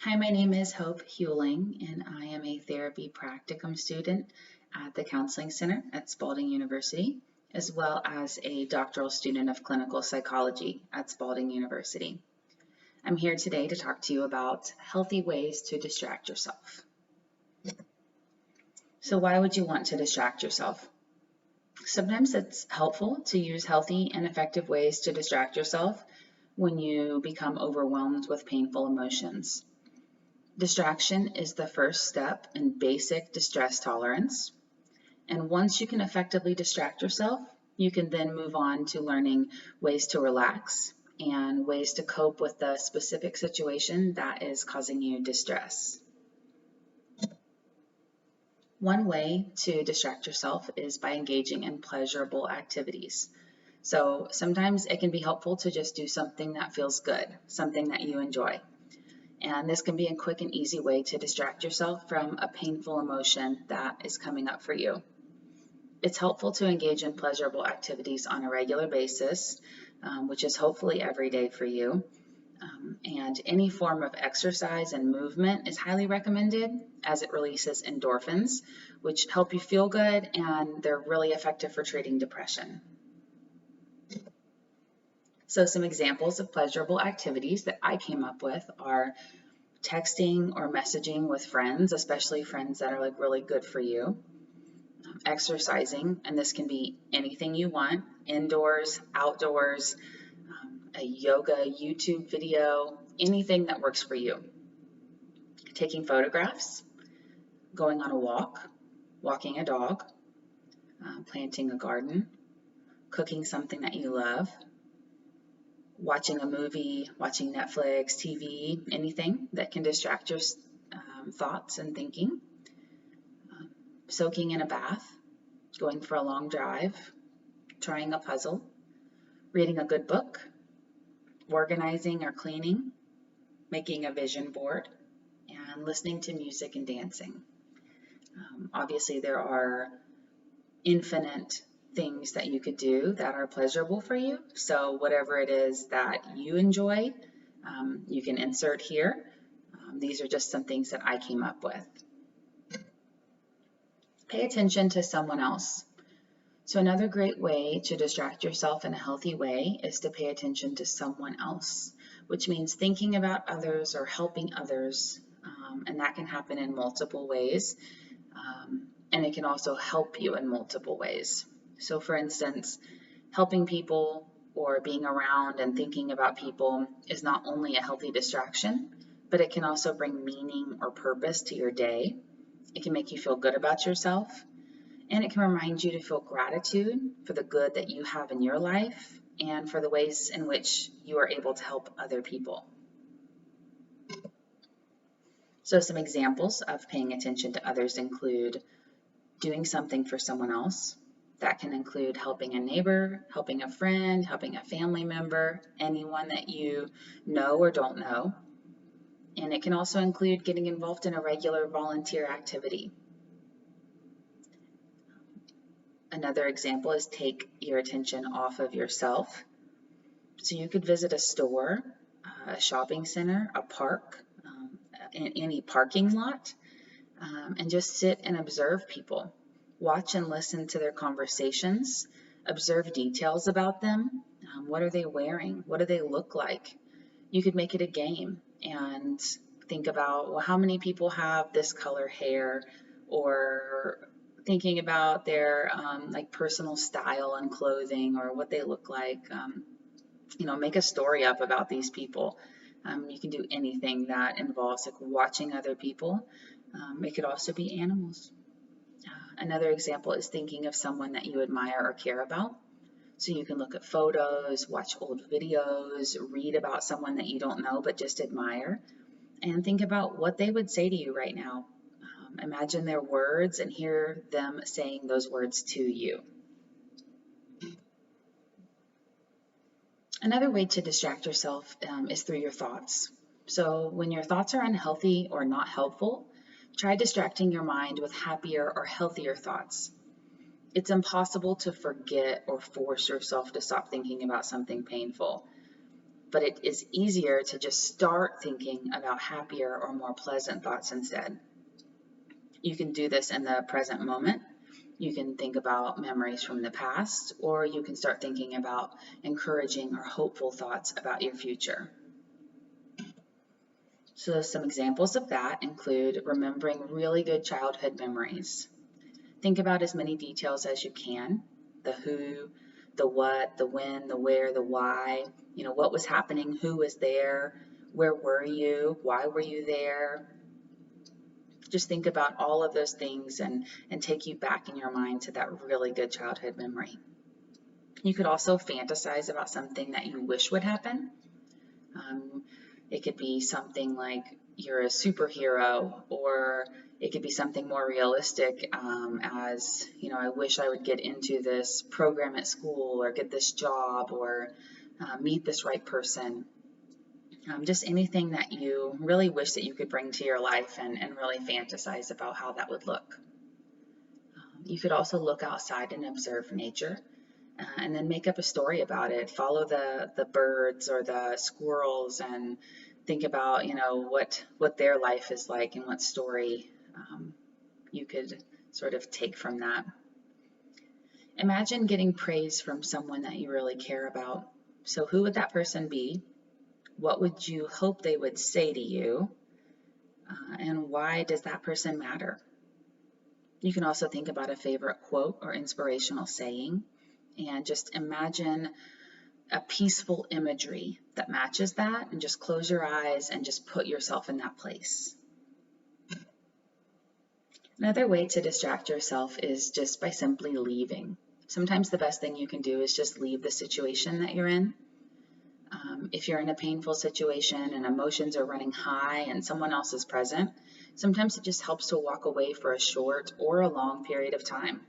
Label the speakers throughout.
Speaker 1: Hi, my name is Hope Huling, and I am a therapy practicum student at the Counseling Center at Spalding University, as well as a doctoral student of clinical psychology at Spalding University. I'm here today to talk to you about healthy ways to distract yourself. So why would you want to distract yourself? Sometimes it's helpful to use healthy and effective ways to distract yourself when you become overwhelmed with painful emotions. Distraction is the first step in basic distress tolerance. And once you can effectively distract yourself, you can then move on to learning ways to relax and ways to cope with the specific situation that is causing you distress. One way to distract yourself is by engaging in pleasurable activities. So sometimes it can be helpful to just do something that feels good, something that you enjoy. And this can be a quick and easy way to distract yourself from a painful emotion that is coming up for you. It's helpful to engage in pleasurable activities on a regular basis, which is hopefully every day for you. And any form of exercise and movement is highly recommended as it releases endorphins, which help you feel good, and they're really effective for treating depression. So some examples of pleasurable activities that I came up with are texting or messaging with friends, especially friends that are really good for you. Exercising, and this can be anything you want, indoors, outdoors, a yoga YouTube video, anything that works for you. Taking photographs, going on a walk, walking a dog, planting a garden, cooking something that you love, watching a movie, watching Netflix, TV, anything that can distract your thoughts and thinking. Soaking in a bath, going for a long drive, trying a puzzle, reading a good book, organizing or cleaning, making a vision board, and listening to music and dancing. Obviously, there are infinite things that you could do that are pleasurable for you. So whatever it is that you enjoy, you can insert here. These are just some things that I came up with. Pay attention to someone else. So another great way to distract yourself in a healthy way is to pay attention to someone else, which means thinking about others or helping others, and that can happen in multiple ways, and it can also help you in multiple ways. So for instance, helping people or being around and thinking about people is not only a healthy distraction, but it can also bring meaning or purpose to your day. It can make you feel good about yourself, and it can remind you to feel gratitude for the good that you have in your life and for the ways in which you are able to help other people. So some examples of paying attention to others include doing something for someone else. That can include helping a neighbor, helping a friend, helping a family member, anyone that you know or don't know. And it can also include getting involved in a regular volunteer activity. Another example is take your attention off of yourself. So you could visit a store, a shopping center, a park, in any parking lot, and just sit and observe people. Watch and listen to their conversations, observe details about them. What are they wearing? What do they look like? You could make it a game and think about, well, how many people have this color hair, or thinking about their personal style and clothing, or what they look like. Make a story up about these people. You can do anything that involves watching other people. It could also be animals. Another example is thinking of someone that you admire or care about. So you can look at photos, watch old videos, read about someone that you don't know but just admire, and think about what they would say to you right now. Imagine their words and hear them saying those words to you. Another way to distract yourself is through your thoughts. So when your thoughts are unhealthy or not helpful, try distracting your mind with happier or healthier thoughts. It's impossible to forget or force yourself to stop thinking about something painful. but it is easier to just start thinking about happier or more pleasant thoughts instead. You can do this in the present moment. You can think about memories from the past, or you can start thinking about encouraging or hopeful thoughts about your future. So some examples of that include remembering really good childhood memories. Think about as many details as you can, the who, the what, the when, the where, the why, what was happening, who was there, where were you, why were you there. Just think about all of those things and take you back in your mind to that really good childhood memory. You could also fantasize about something that you wish would happen. It could be something like you're a superhero, or it could be something more realistic as, I wish I would get into this program at school, or get this job, or meet this right person. Just anything that you really wish that you could bring to your life and really fantasize about how that would look. You could also look outside and observe nature, and then make up a story about it. Follow the birds or the squirrels and think about, what their life is like and what story you could sort of take from that. Imagine getting praise from someone that you really care about. So who would that person be? What would you hope they would say to you? And why does that person matter? You can also think about a favorite quote or inspirational saying, and just imagine a peaceful imagery that matches that, and just close your eyes and just put yourself in that place. Another way to distract yourself is just by simply leaving. Sometimes the best thing you can do is just leave the situation that you're in. If you're in a painful situation and emotions are running high and someone else is present, sometimes it just helps to walk away for a short or a long period of time.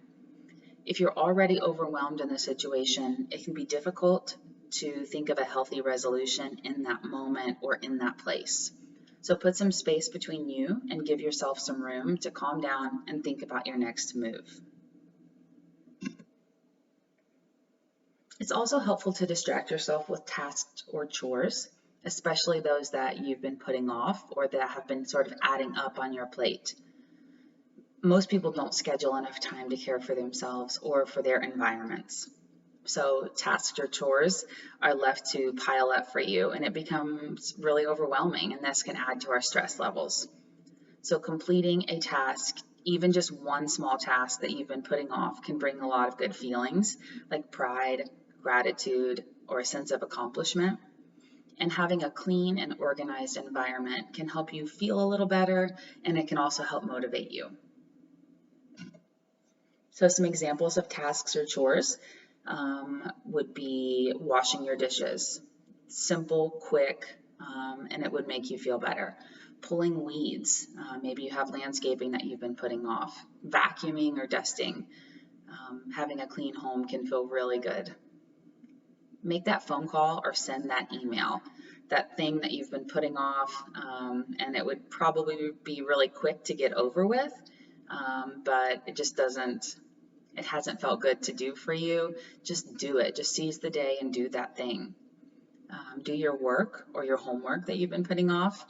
Speaker 1: If you're already overwhelmed in the situation, it can be difficult to think of a healthy resolution in that moment or in that place. So put some space between you and give yourself some room to calm down and think about your next move. It's also helpful to distract yourself with tasks or chores, especially those that you've been putting off or that have been sort of adding up on your plate. Most people don't schedule enough time to care for themselves or for their environments. So tasks or chores are left to pile up for you, and it becomes really overwhelming, and this can add to our stress levels. So completing a task, even just one small task that you've been putting off, can bring a lot of good feelings like pride, gratitude, or a sense of accomplishment. And having a clean and organized environment can help you feel a little better, and it can also help motivate you. So some examples of tasks or chores would be washing your dishes. Simple, quick, and it would make you feel better. Pulling weeds. Maybe you have landscaping that you've been putting off. Vacuuming or dusting. Having a clean home can feel really good. Make that phone call or send that email. That thing that you've been putting off, and it would probably be really quick to get over with, but it just hasn't felt good to do for you. Just do it. Just seize the day and do that thing. Do your work or your homework that you've been putting off.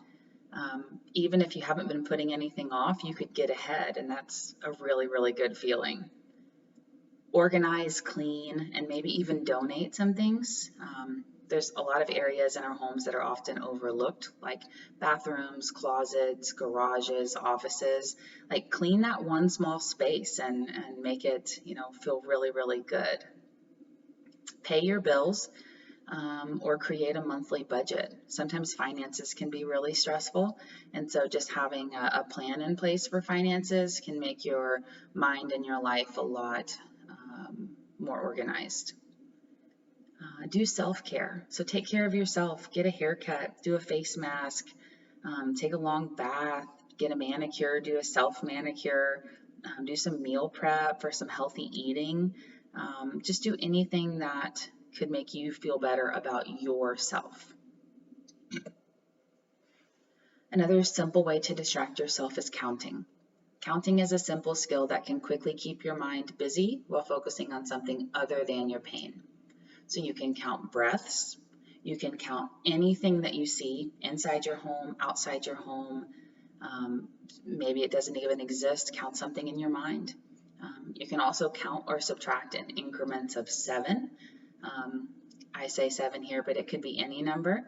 Speaker 1: Even if you haven't been putting anything off, you could get ahead, and that's a really, really good feeling. Organize, clean, and maybe even donate some things. There's a lot of areas in our homes that are often overlooked, like bathrooms, closets, garages, offices. Like clean that one small space and make it, feel really, really good. Pay your bills, or create a monthly budget. Sometimes finances can be really stressful, and so just having a plan in place for finances can make your mind and your life a lot more organized. Do self-care. So take care of yourself. Get a haircut, do a face mask, take a long bath, get a manicure, do a self-manicure, do some meal prep for some healthy eating. Just do anything that could make you feel better about yourself. Another simple way to distract yourself is counting. Counting is a simple skill that can quickly keep your mind busy while focusing on something other than your pain. So you can count breaths, You can count anything that you see inside your home, outside your home. Maybe it doesn't even exist. Count something in your mind. You can also count or subtract in increments of 7. I say 7 here, but it could be any number.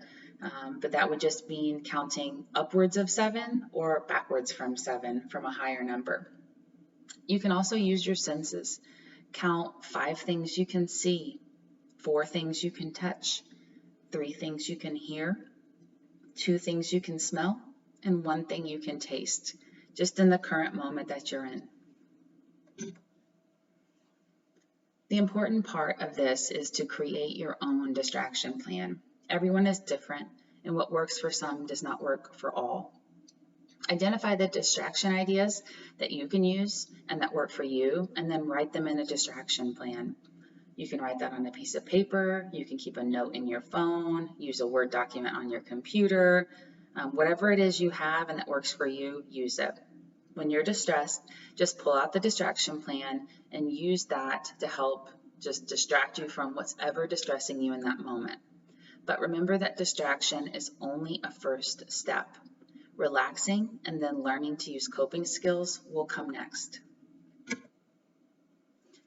Speaker 1: But that would just mean counting upwards of 7 or backwards from 7 from a higher number. You can also use your senses. Count 5 things you can see, 4 things you can touch, 3 things you can hear, 2 things you can smell, and 1 thing you can taste, just in the current moment that you're in. The important part of this is to create your own distraction plan. Everyone is different, and what works for some does not work for all. Identify the distraction ideas that you can use and that work for you, and then write them in a distraction plan. You can write that on a piece of paper, you can keep a note in your phone, use a Word document on your computer, whatever it is you have and that works for you, use it. When you're distressed, just pull out the distraction plan and use that to help just distract you from what's ever distressing you in that moment. But remember that distraction is only a first step. Relaxing and then learning to use coping skills will come next.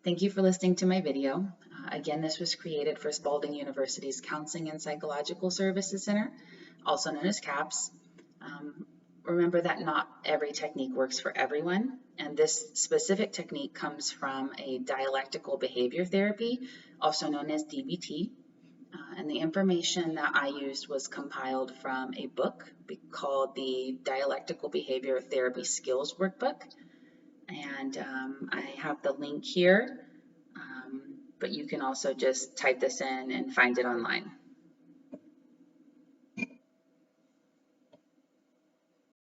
Speaker 1: Thank you for listening to my video. Again, this was created for Spalding University's Counseling and Psychological Services Center, also known as CAPS. Remember that not every technique works for everyone, and this specific technique comes from a dialectical behavior therapy, also known as DBT. And the information that I used was compiled from a book called the Dialectical Behavior Therapy Skills Workbook. And I have the link here, but you can also just type this in and find it online.